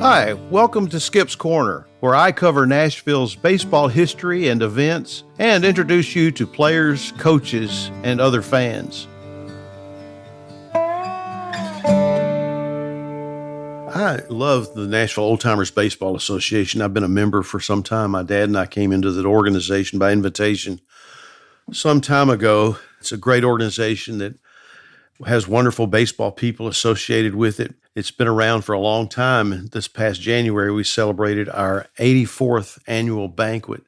Hi, welcome to Skip's Corner, where I cover Nashville's baseball history and events and introduce you to players, coaches, and other fans. I love the Nashville Old Timers Baseball Association. I've been a member for some time. My dad and I came into the organization by invitation some time ago. It's a great organization that has wonderful baseball people associated with it. It's been around for a long time. This past January, we celebrated our 84th annual banquet,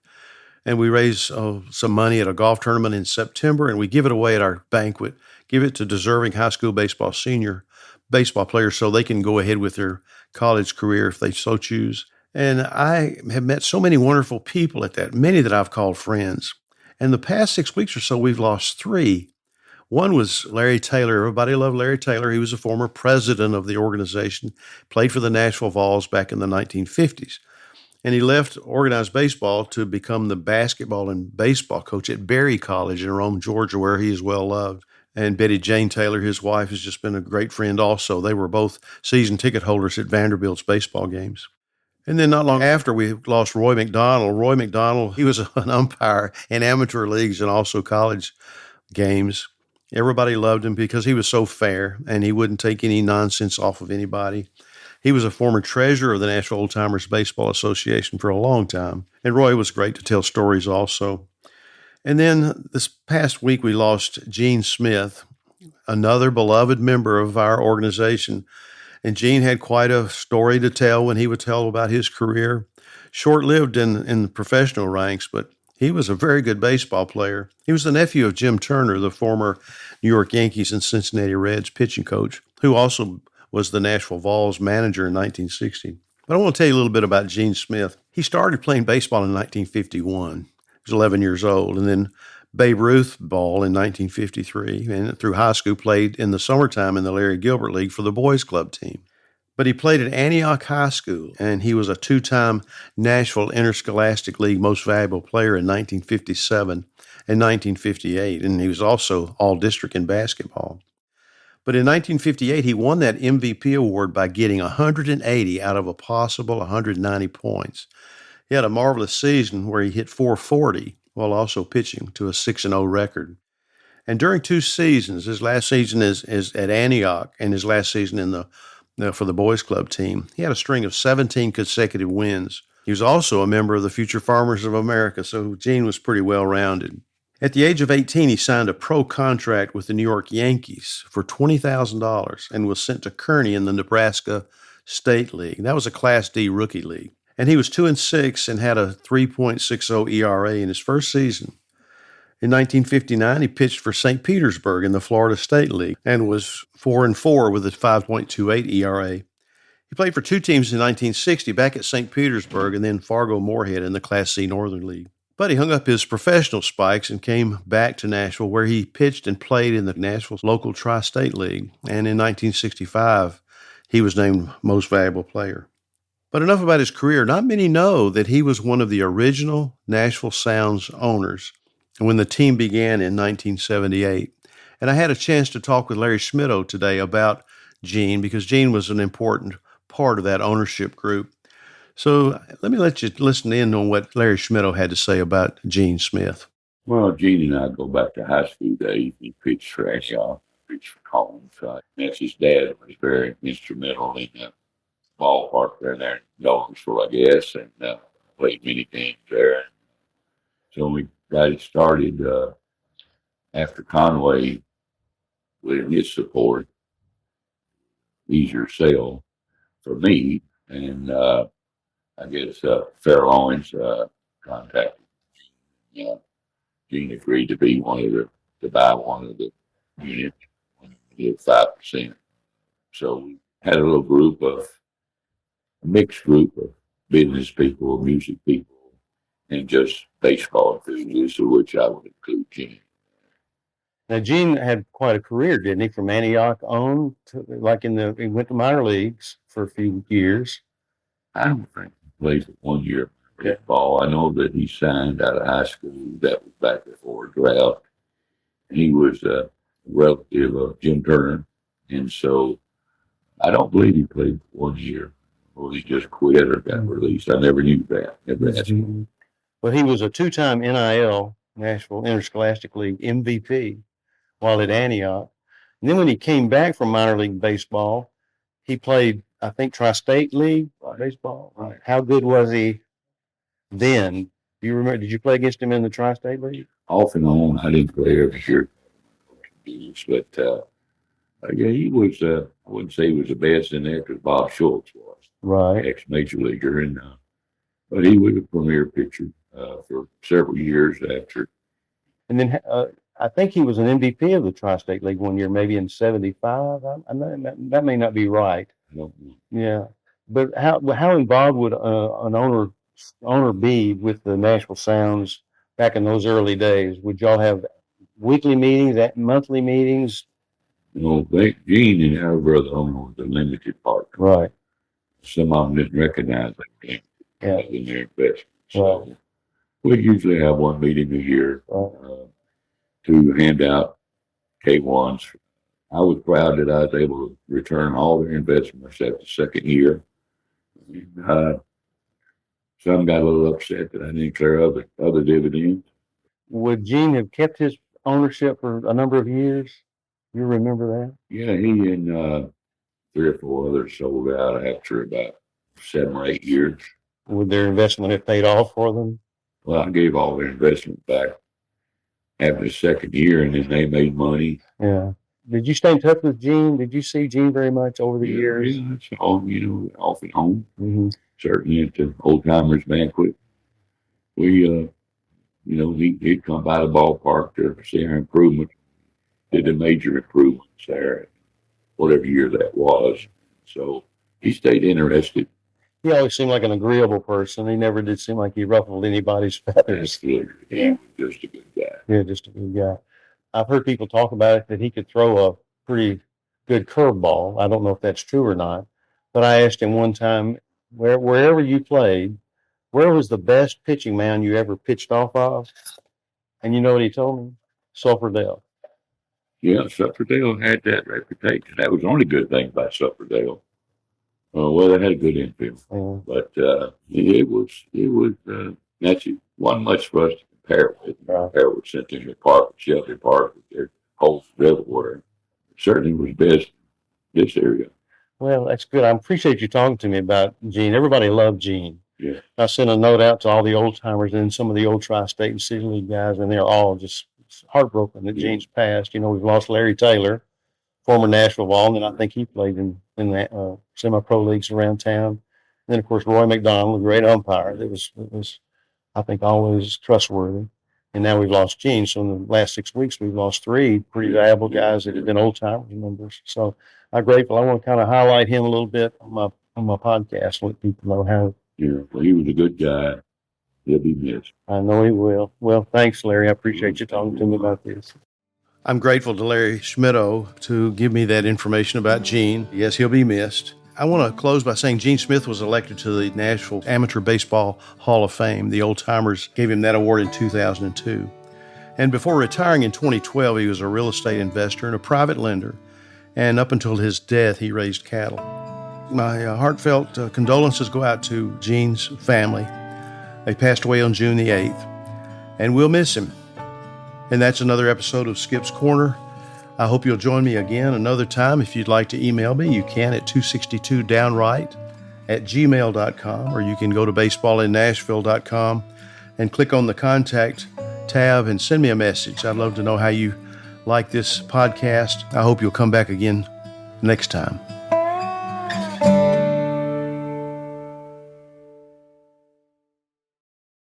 and we raise some money at a golf tournament in September, and we give it away at our banquet, give it to deserving high school baseball senior baseball players so they can go ahead with their college career if they so choose. And I have met so many wonderful people at that, many that I've called friends. And the past 6 weeks or so, we've lost three. One was Larry Taylor. Everybody loved Larry Taylor. He was a former president of the organization, played for the Nashville Vols back in the 1950s. And he left organized baseball to become the basketball and baseball coach at Berry College in Rome, Georgia, where he is well loved. And Betty Jane Taylor, his wife, has just been a great friend also. They were both season ticket holders at Vanderbilt's baseball games. And then not long after, we lost Roy McDonald. Roy McDonald, he was an umpire in amateur leagues and also college games. Everybody loved him because he was so fair and he wouldn't take any nonsense off of anybody. He was a former treasurer of the Nashville Old Timers Baseball Association for a long time. And Roy was great to tell stories also. And then this past week, we lost Gene Smith, another beloved member of our organization. And Gene had quite a story to tell when he would tell about his career. Short-lived in the professional ranks, but he was a very good baseball player. He was the nephew of Jim Turner, the former New York Yankees and Cincinnati Reds pitching coach, who also was the Nashville Vols manager in 1960. But I want to tell you a little bit about Gene Smith. He started playing baseball in 1951. He was 11 years old, and then Babe Ruth ball in 1953, and through high school played in the summertime in the Larry Gilbert League for the boys club team. But he played at Antioch High School, and he was a two-time Nashville Interscholastic League Most Valuable Player in 1957 and 1958, and he was also All-District in basketball. But in 1958, he won that MVP award by getting 180 out of a possible 190 points. He had a marvelous season where he hit .440 while also pitching to a 6-0 record. And during two seasons, his last season is at Antioch and his last season for the boys club team, he had a string of 17 consecutive wins. He was also a member of the Future Farmers of America, so Gene was pretty well-rounded. At the age of 18, he signed a pro contract with the New York Yankees for $20,000 and was sent to Kearney in the Nebraska State League. That was a Class D rookie league. And he was 2-6 and had a 3.60 ERA in his first season. In 1959, he pitched for St. Petersburg in the Florida State League and was 4-4 with a 5.28 ERA. He played for two teams in 1960, back at St. Petersburg and then Fargo-Moorhead in the Class C Northern League. But he hung up his professional spikes and came back to Nashville, where he pitched and played in the Nashville local Tri-State League. And in 1965, he was named Most Valuable Player. But enough about his career. Not many know that he was one of the original Nashville Sounds owners when the team began in 1978. And I had a chance to talk with Larry Schmittou today about Gene, because Gene was an important part of that ownership group. So let me let you listen in on what Larry Schmittou had to say about Gene Smith. Well, Gene and I go back to high school days. He pitched for Antioch, pitched for Collins. That's his dad was very instrumental in the ballpark there in Nashville, I guess, and played many games there. So we got it started after Conway, with his support, easier sale for me, and I guess Fairlawns contacted Gene. Gene agreed to be to buy one of the units, give 5%. So we had a mixed group of business people, music people, and just baseball enthusiasts, of which I would include Gene. Now, Gene had quite a career, didn't he? From Antioch on to, he went to minor leagues for a few years. I don't think he played for 1 year baseball. I know that he signed out of high school. That was back before draft. He was a relative of Jim Turner, and so I don't believe he played for 1 year. or he just quit or got released. I never knew that. Never asked him. Well, he was a two-time NIL, Nashville Interscholastic League MVP while at Antioch. And then when he came back from minor league baseball, he played, I think, Tri-State League baseball. Right. How good was he then? Do you remember? Did you play against him in the Tri-State League? Off and on, I didn't play every year, but yeah, he was. I wouldn't say he was the best in there because Bob Schultz was Right. ex-major leaguer, and but he was a premier pitcher for several years after. And then I think he was an MVP of the Tri-State League one year, maybe in '75. I know that may not be right. I don't know. Yeah, but how involved would an owner be with the Nashville Sounds back in those early days? Would y'all have weekly meetings, monthly meetings? Gene and our brother owner was a limited partner. Right. Some of them didn't recognize that Yeah. in their investment. So we usually have one meeting a year to hand out K1s. I was proud that I was able to return all their investments after the second year. Some got a little upset that I didn't clear other dividends. Would Gene have kept his ownership for a number of years? You remember that? Yeah, he and 3 or 4 others sold out after about 7 or 8 years. Would their investment have paid off for them? Well, I gave all their investment back after the second year, and then they made money. Yeah. Did you stay in touch with Gene? Did you see Gene very much over the years? Yeah, it's all, off and home. Mm-hmm. Certainly at the Old Timers Banquet. We, he'd come by the ballpark to see our improvement. Did the major improvements there, whatever year that was. So he stayed interested. He always seemed like an agreeable person. He never did seem like he ruffled anybody's feathers. Absolutely. Yeah, just a good guy. Yeah, just a good guy. I've heard people talk about it that he could throw a pretty good curveball. I don't know if that's true or not, but I asked him one time, wherever you played, where was the best pitching mound you ever pitched off of? And you know what he told me? Sulphurdale. Yeah, Sufferdale had that reputation. That was the only good thing about Sufferdale. Well, they had a good infield, but it was wasn't much for us to compare with. Compare with Centennial Park, Shelby Park, with their holes everywhere. Certainly was best in this area. Well, that's good. I appreciate you talking to me about Gene. Everybody loved Gene. Yeah. I sent a note out to all the old timers and some of the old Tri-State and City League guys, and they're all just heartbroken that Gene's passed. We've lost Larry Taylor, former Nashville Ball, and then I think he played in the semi-pro leagues around town. And then, of course, Roy McDonald, a great umpire that was, I think, always trustworthy. And now we've lost Gene. So in the last 6 weeks, we've lost 3 pretty valuable guys that have been old timers members. So I'm grateful. I want to kind of highlight him a little bit on my podcast and let people know how. Yeah, well, he was a good guy. He'll be missed. I know he will. Well, thanks, Larry. I appreciate you talking to me about this. I'm grateful to Larry Schmittou to give me that information about Gene. Yes, he'll be missed. I want to close by saying Gene Smith was elected to the Nashville Amateur Baseball Hall of Fame. The Old Timers gave him that award in 2002. And before retiring in 2012, he was a real estate investor and a private lender. And up until his death, he raised cattle. My heartfelt condolences go out to Gene's family. They passed away on June the 8th, and we'll miss him. And that's another episode of Skip's Corner. I hope you'll join me again another time. If you'd like to email me, you can at 262downright@gmail.com, or you can go to baseballinnashville.com and click on the contact tab and send me a message. I'd love to know how you like this podcast. I hope you'll come back again next time.